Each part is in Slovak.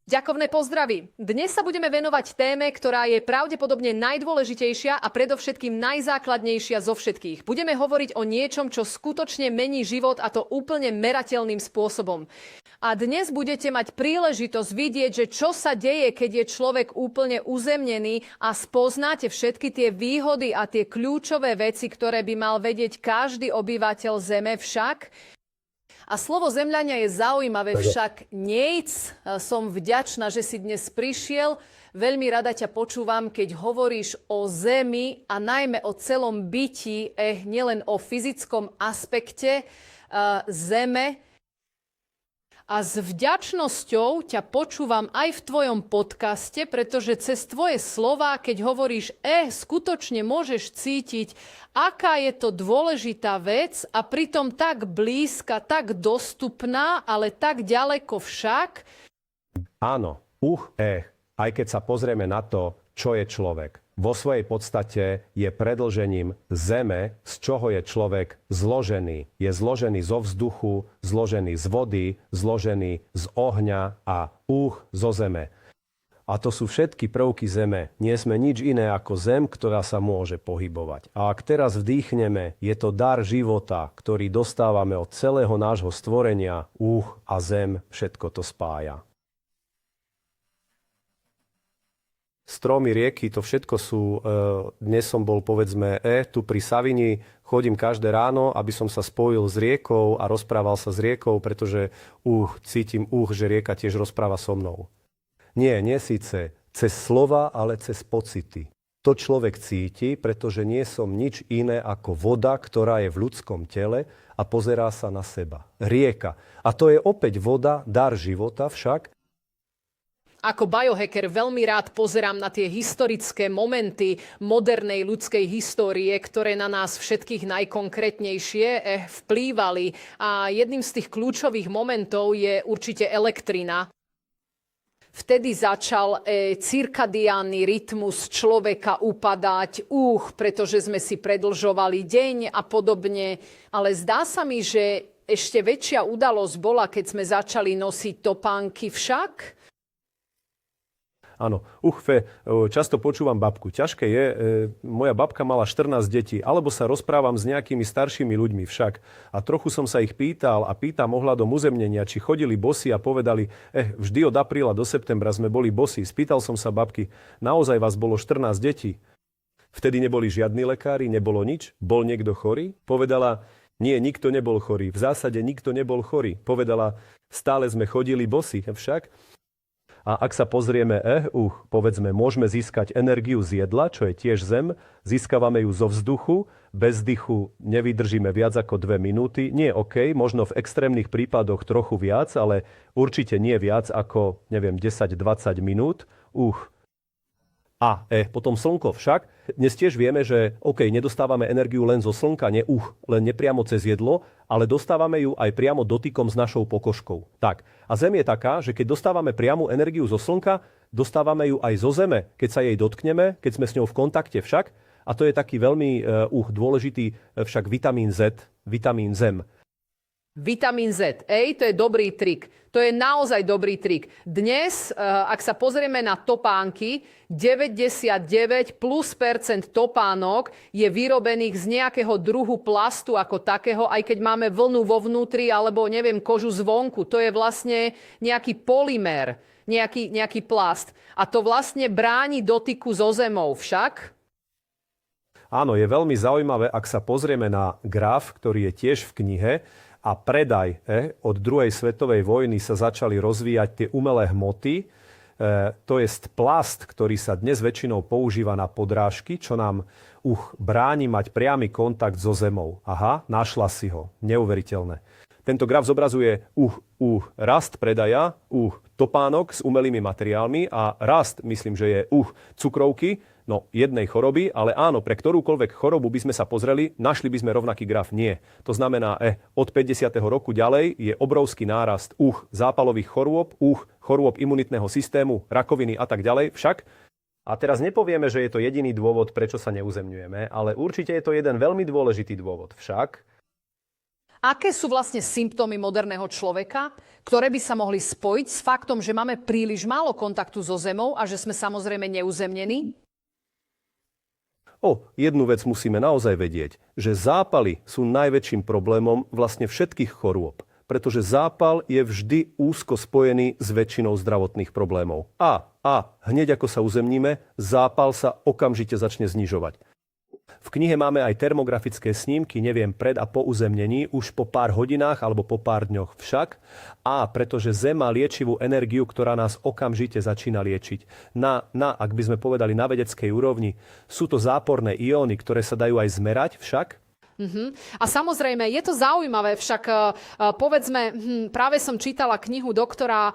Ďakovné pozdravy. Dnes sa budeme venovať téme, ktorá je pravdepodobne najdôležitejšia a predovšetkým najzákladnejšia zo všetkých. Budeme hovoriť o niečom, čo skutočne mení život, a to úplne merateľným spôsobom. A dnes budete mať príležitosť vidieť, že čo sa deje, keď je človek úplne uzemnený, a spoznáte všetky tie výhody a tie kľúčové veci, ktoré by mal vedieť každý obyvateľ Zeme. Však a slovo zemľania je zaujímavé, však nejc. Som vďačná, že si dnes prišiel. Veľmi rada ťa počúvam, keď hovoríš o Zemi a najmä o celom byti, nielen o fyzickom aspekte Zeme. A s vďačnosťou ťa počúvam aj v tvojom podcaste, pretože cez tvoje slová, keď hovoríš, skutočne môžeš cítiť, aká je to dôležitá vec a pritom tak blízka, tak dostupná, ale tak ďaleko však. Áno, aj keď sa pozrieme na to, čo je človek. Vo svojej podstate je predĺžením Zeme, z čoho je človek zložený. Je zložený zo vzduchu, zložený z vody, zložený z ohňa a zo Zeme. A to sú všetky prvky Zeme. Nie sme nič iné ako Zem, ktorá sa môže pohybovať. A ak teraz vdýchneme, je to dar života, ktorý dostávame od celého nášho stvorenia. A Zem, všetko to spája. Stromy, rieky, to všetko sú, dnes som bol povedzme tu pri Savini, chodím každé ráno, aby som sa spojil s riekou a rozprával sa s riekou, pretože cítim že rieka tiež rozpráva so mnou. Nie síce cez slova, ale cez pocity. To človek cíti, pretože nie som nič iné ako voda, ktorá je v ľudskom tele a pozerá sa na seba. Rieka. A to je opäť voda, dar života však. Ako biohacker veľmi rád pozerám na tie historické momenty modernej ľudskej histórie, ktoré na nás všetkých najkonkrétnejšie vplývali. A jedným z tých kľúčových momentov je určite elektrina. Vtedy začal cirkadiánny rytmus človeka upadať, pretože sme si predĺžovali deň a podobne. Ale zdá sa mi, že ešte väčšia udalosť bola, keď sme začali nosiť topánky však. Áno, často počúvam babku. Ťažké je, moja babka mala 14 detí, alebo sa rozprávam s nejakými staršími ľuďmi však. A trochu som sa ich pýtal a pýtam ohľadom uzemnenia, či chodili bosi a povedali, vždy od apríla do septembra sme boli bosi. Spýtal som sa babky, naozaj vás bolo 14 detí? Vtedy neboli žiadni lekári, nebolo nič? Bol niekto chorý? Povedala, nie, nikto nebol chorý. V zásade nikto nebol chorý. Povedala, stále sme chodili bosi však. A ak sa pozrieme, povedzme, môžeme získať energiu z jedla, čo je tiež Zem, získavame ju zo vzduchu, bez dychu nevydržíme viac ako 2 minúty. Nie, možno v extrémnych prípadoch trochu viac, ale určite nie viac ako, 10-20 minút. Potom slnko však. Dnes tiež vieme, že nedostávame energiu len zo slnka, len nepriamo cez jedlo, ale dostávame ju aj priamo dotykom s našou pokožkou. Tak. A Zem je taká, že keď dostávame priamu energiu zo slnka, dostávame ju aj zo Zeme, keď sa jej dotkneme, keď sme s ňou v kontakte však. A to je taký veľmi dôležitý však vitamín Z, vitamín Zem. Vitamín Z, to je dobrý trik. To je naozaj dobrý trik. Dnes, ak sa pozrieme na topánky, 99% topánok je vyrobených z nejakého druhu plastu ako takého, aj keď máme vlnu vo vnútri alebo kožu zvonku. To je vlastne nejaký polymér, nejaký plast. A to vlastne bráni dotyku so zemou však. Áno, je veľmi zaujímavé, ak sa pozrieme na graf, ktorý je tiež v knihe, a predaj od druhej svetovej vojny sa začali rozvíjať tie umelé hmoty. To je plast, ktorý sa dnes väčšinou používa na podrážky, čo nám bráni mať priamy kontakt so zemou. Našla si ho. Neuveriteľné. Tento graf zobrazuje rast predaja, topánok s umelými materiálmi a rast, myslím, že je cukrovky, jednej choroby, ale áno, pre ktorúkoľvek chorobu by sme sa pozreli, našli by sme rovnaký graf. Nie. To znamená, od 50. roku ďalej je obrovský nárast zápalových chorôb, chorôb imunitného systému, rakoviny a tak ďalej. Však, a teraz nepovieme, že je to jediný dôvod, prečo sa neuzemňujeme, ale určite je to jeden veľmi dôležitý dôvod. Však Aké sú vlastne symptómy moderného človeka, ktoré by sa mohli spojiť s faktom, že máme príliš málo kontaktu so Zemou a že sme samozrejme neuzemnení? Jednu vec musíme naozaj vedieť, že zápaly sú najväčším problémom vlastne všetkých chorôb, pretože zápal je vždy úzko spojený s väčšinou zdravotných problémov. A hneď ako sa uzemníme, zápal sa okamžite začne znižovať. V knihe máme aj termografické snímky, neviem, pred a po uzemnení, už po pár hodinách alebo po pár dňoch však. Pretože Zem má liečivú energiu, ktorá nás okamžite začína liečiť. Ak by sme povedali na vedeckej úrovni, sú to záporné ióny, ktoré sa dajú aj zmerať však. A samozrejme, je to zaujímavé, však povedzme, práve som čítala knihu doktora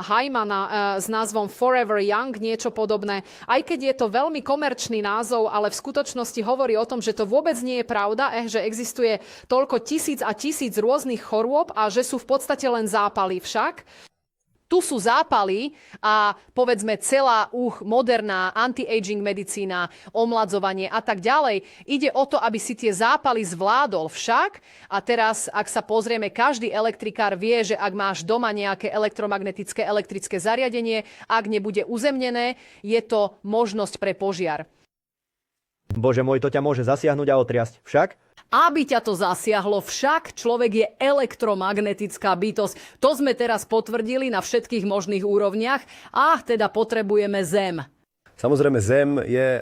Hymana s názvom Forever Young, niečo podobné. Aj keď je to veľmi komerčný názov, ale v skutočnosti hovorí o tom, že to vôbec nie je pravda, že existuje toľko tisíc a tisíc rôznych chorôb a že sú v podstate len zápaly však. Tu sú zápaly a povedzme celá moderná anti-aging medicína, omladzovanie a tak ďalej. Ide o to, aby si tie zápaly zvládol však. A teraz, ak sa pozrieme, každý elektrikár vie, že ak máš doma nejaké elektromagnetické elektrické zariadenie, ak nebude uzemnené, je to možnosť pre požiar. Bože môj, to ťa môže zasiahnuť a otriasť. Však? Aby ťa to zasiahlo, však človek je elektromagnetická bytosť. To sme teraz potvrdili na všetkých možných úrovniach a teda potrebujeme Zem. Samozrejme, Zem je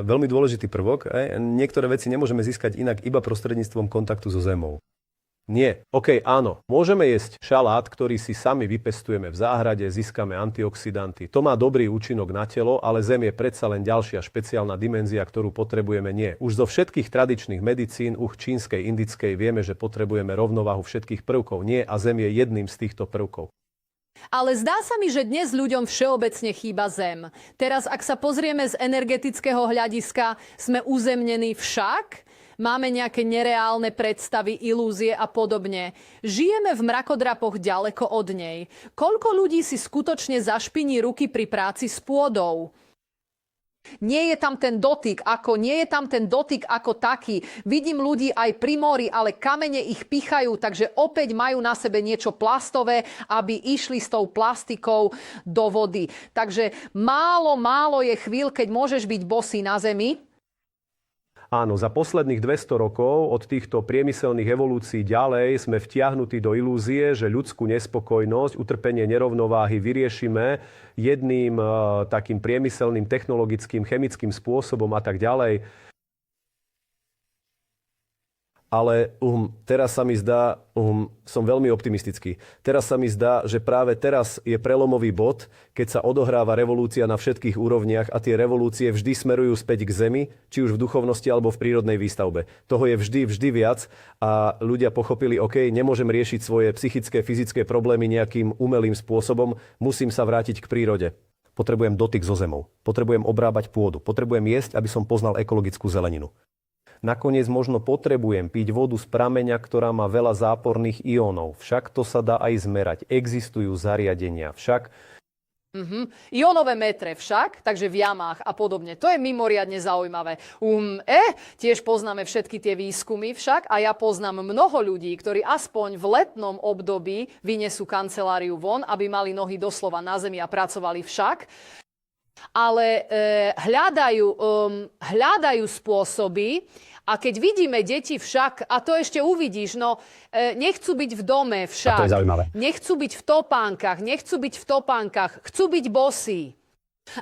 veľmi dôležitý prvok. Niektoré veci nemôžeme získať inak iba prostredníctvom kontaktu so Zemou. Nie. Áno. Môžeme jesť šalát, ktorý si sami vypestujeme v záhrade, získame antioxidanty. To má dobrý účinok na telo, ale Zem je predsa len ďalšia špeciálna dimenzia, ktorú potrebujeme nie. Už zo všetkých tradičných medicín, čínskej, indickej, vieme, že potrebujeme rovnováhu všetkých prvkov. Nie, a Zem je jedným z týchto prvkov. Ale zdá sa mi, že dnes ľuďom všeobecne chýba Zem. Teraz, ak sa pozrieme z energetického hľadiska, sme uzemnení však. Máme nejaké nereálne predstavy, ilúzie a podobne. Žijeme v mrakodrapoch ďaleko od nej. Koľko ľudí si skutočne zašpiní ruky pri práci s pôdou? Nie je tam ten dotyk ako taký. Vidím ľudí aj pri mori, ale kamene ich pichajú, takže opäť majú na sebe niečo plastové, aby išli s tou plastikou do vody. Takže málo je chvíľ, keď môžeš byť bosý na zemi. Áno, za posledných 200 rokov od týchto priemyselných evolúcií ďalej sme vtiahnutí do ilúzie, že ľudskú nespokojnosť, utrpenie nerovnováhy vyriešime jedným takým priemyselným, technologickým, chemickým spôsobom a tak ďalej. Ale teraz sa mi zdá, som veľmi optimistický, teraz sa mi zdá, že práve teraz je prelomový bod, keď sa odohráva revolúcia na všetkých úrovniach a tie revolúcie vždy smerujú späť k Zemi, či už v duchovnosti alebo v prírodnej výstavbe. Toho je vždy viac a ľudia pochopili, nemôžem riešiť svoje psychické, fyzické problémy nejakým umelým spôsobom, musím sa vrátiť k prírode. Potrebujem dotyk so zemou, potrebujem obrábať pôdu, potrebujem jesť, aby som poznal ekologickú zeleninu. Nakoniec možno potrebujem piť vodu z prameňa, ktorá má veľa záporných iónov. Však to sa dá aj zmerať. Existujú zariadenia. Však Ionové metre však, takže v jamách a podobne. To je mimoriadne zaujímavé. Tiež poznáme všetky tie výskumy však a ja poznám mnoho ľudí, ktorí aspoň v letnom období vynesú kanceláriu von, aby mali nohy doslova na zemi a pracovali však. Ale hľadajú spôsoby a keď vidíme deti však, a to ešte uvidíš, nechcú byť v dome však. A to je zaujímavé. Nechcú byť v topánkach, chcú byť bosí.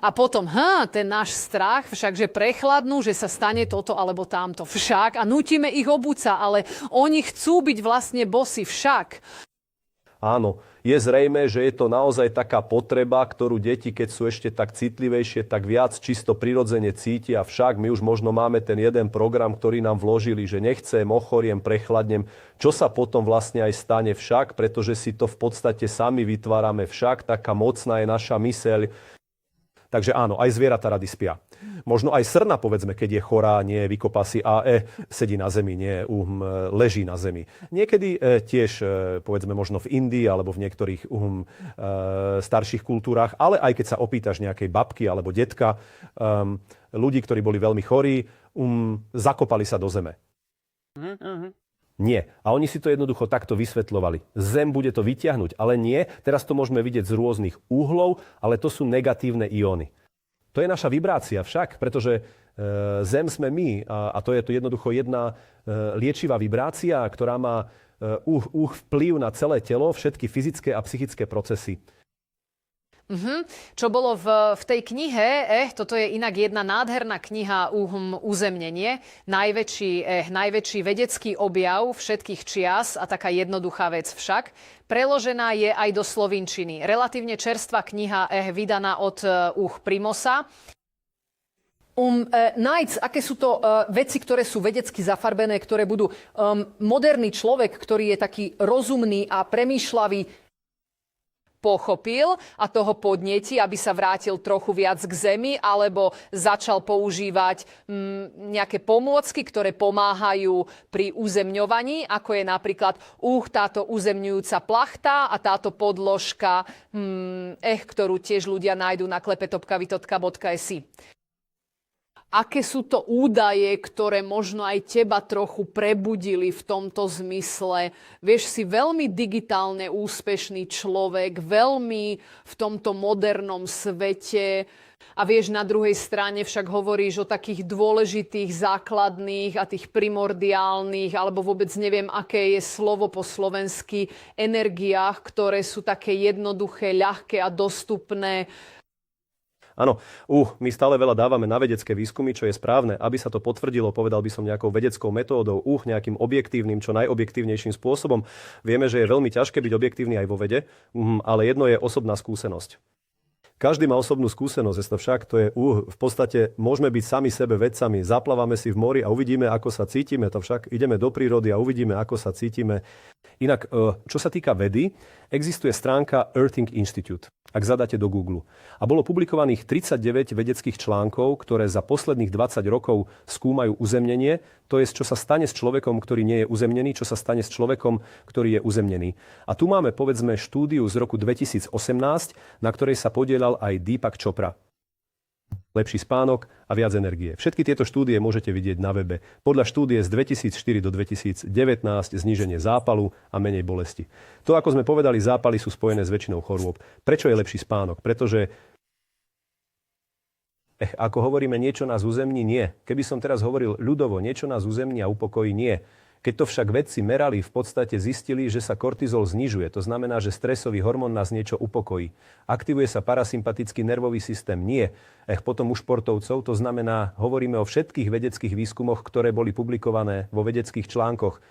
A potom, ten náš strach, však, že prechladnú, že sa stane toto alebo tamto však a nutíme ich obúť sa, ale oni chcú byť vlastne bosí však. Áno, je zrejmé, že je to naozaj taká potreba, ktorú deti, keď sú ešte tak citlivejšie, tak viac čisto prirodzene cítia. Však my už možno máme ten jeden program, ktorý nám vložili, že nechcem, ochoriem, prechladnem. Čo sa potom vlastne aj stane však, pretože si to v podstate sami vytvárame však, taká mocná je naša myseľ. Takže áno, aj zvieratá rady spia. Možno aj srna, povedzme, keď je chorá, nie vykopá si sedí na zemi, nie leží na zemi. Niekedy tiež, povedzme, možno v Indii alebo v niektorých starších kultúrach, ale aj keď sa opýtaš nejakej babky alebo detka, ľudí, ktorí boli veľmi chorí, zakopali sa do zeme. Nie. A oni si to jednoducho takto vysvetľovali. Zem bude to vytiahnuť, ale nie. Teraz to môžeme vidieť z rôznych uhlov, ale to sú negatívne ióny. To je naša vibrácia však, pretože Zem sme my a to je to jednoducho jedna liečivá vibrácia, ktorá má vplyv na celé telo, všetky fyzické a psychické procesy. Čo bolo v tej knihe, toto je inak jedna nádherná kniha Uzemnenie, najväčší vedecký objav všetkých čias a taká jednoduchá vec však. Preložená je aj do slovinčiny. Relatívne čerstvá kniha, vydaná od Primosa. Nájsť, aké sú to veci, ktoré sú vedecky zafarbené, ktoré budú moderný človek, ktorý je taký rozumný a premýšľavý, pochopil a toho podnieti, aby sa vrátil trochu viac k zemi, alebo začal používať nejaké pomôcky, ktoré pomáhajú pri uzemňovaní, ako je napríklad táto uzemňujúca plachta a táto podložka, ktorú tiež ľudia nájdú na klepetopkavitotka.si. Aké sú to údaje, ktoré možno aj teba trochu prebudili v tomto zmysle? Vieš, si veľmi digitálne úspešný človek, veľmi v tomto modernom svete a vieš, na druhej strane však hovoríš o takých dôležitých, základných a tých primordiálnych, alebo vôbec neviem, aké je slovo po slovensky, energiách, ktoré sú také jednoduché, ľahké a dostupné. Áno, my stále veľa dávame na vedecké výskumy, čo je správne. Aby sa to potvrdilo, povedal by som nejakou vedeckou metódou, nejakým objektívnym, čo najobjektívnejším spôsobom. Vieme, že je veľmi ťažké byť objektívny aj vo vede, ale jedno je osobná skúsenosť. Každý má osobnú skúsenosť, však to je v podstate môžeme byť sami sebe vedcami, zaplávame si v mori a uvidíme, ako sa cítime, to však ideme do prírody a uvidíme, ako sa cítime. Inak, čo sa týka vedy, existuje stránka Earthing Institute, ak zadáte do Google. A bolo publikovaných 39 vedeckých článkov, ktoré za posledných 20 rokov skúmajú uzemnenie, to je, čo sa stane s človekom, ktorý nie je uzemnený, čo sa stane s človekom, ktorý je uzemnený. A tu máme, povedzme, štúdiu z roku 2018, na ktorej sa podieľal aj Deepak Chopra. Lepší spánok a viac energie. Všetky tieto štúdie môžete vidieť na webe. Podľa štúdie z 2004 do 2019 zníženie zápalu a menej bolesti. To, ako sme povedali, zápaly sú spojené s väčšinou chorôb. Prečo je lepší spánok? Pretože ako hovoríme, niečo nás uzemní, nie. Keby som teraz hovoril ľudovo, niečo nás uzemní a upokojí, nie. Keď to však vedci merali, v podstate zistili, že sa kortizol znižuje. To znamená, že stresový hormón nás niečo upokojí. Aktivuje sa parasympatický nervový systém. Nie. Potom u športovcov, to znamená, hovoríme o všetkých vedeckých výskumoch, ktoré boli publikované vo vedeckých článkoch.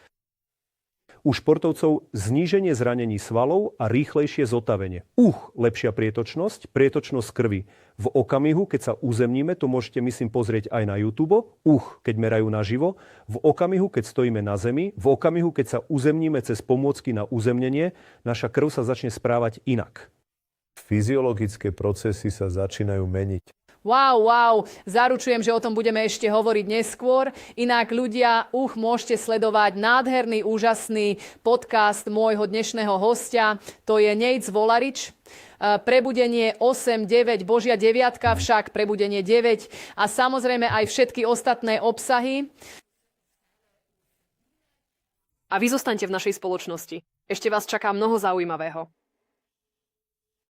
U športovcov zníženie zranení svalov a rýchlejšie zotavenie. Lepšia prietočnosť krvi. V okamihu, keď sa uzemníme, to môžete, myslím, pozrieť aj na YouTube, keď merajú naživo. V okamihu, keď stojíme na zemi, v okamihu, keď sa uzemníme cez pomôcky na uzemnenie, naša krv sa začne správať inak. Fyziologické procesy sa začínajú meniť. Wow, zaručujem, že o tom budeme ešte hovoriť neskôr. Inak ľudia, môžete sledovať nádherný, úžasný podcast môjho dnešného hostia. To je Nejc Volarič. Prebudenie 8, 9, Božia deviatka však, Prebudenie 9 a samozrejme aj všetky ostatné obsahy. A vy zostaňte v našej spoločnosti. Ešte vás čaká mnoho zaujímavého.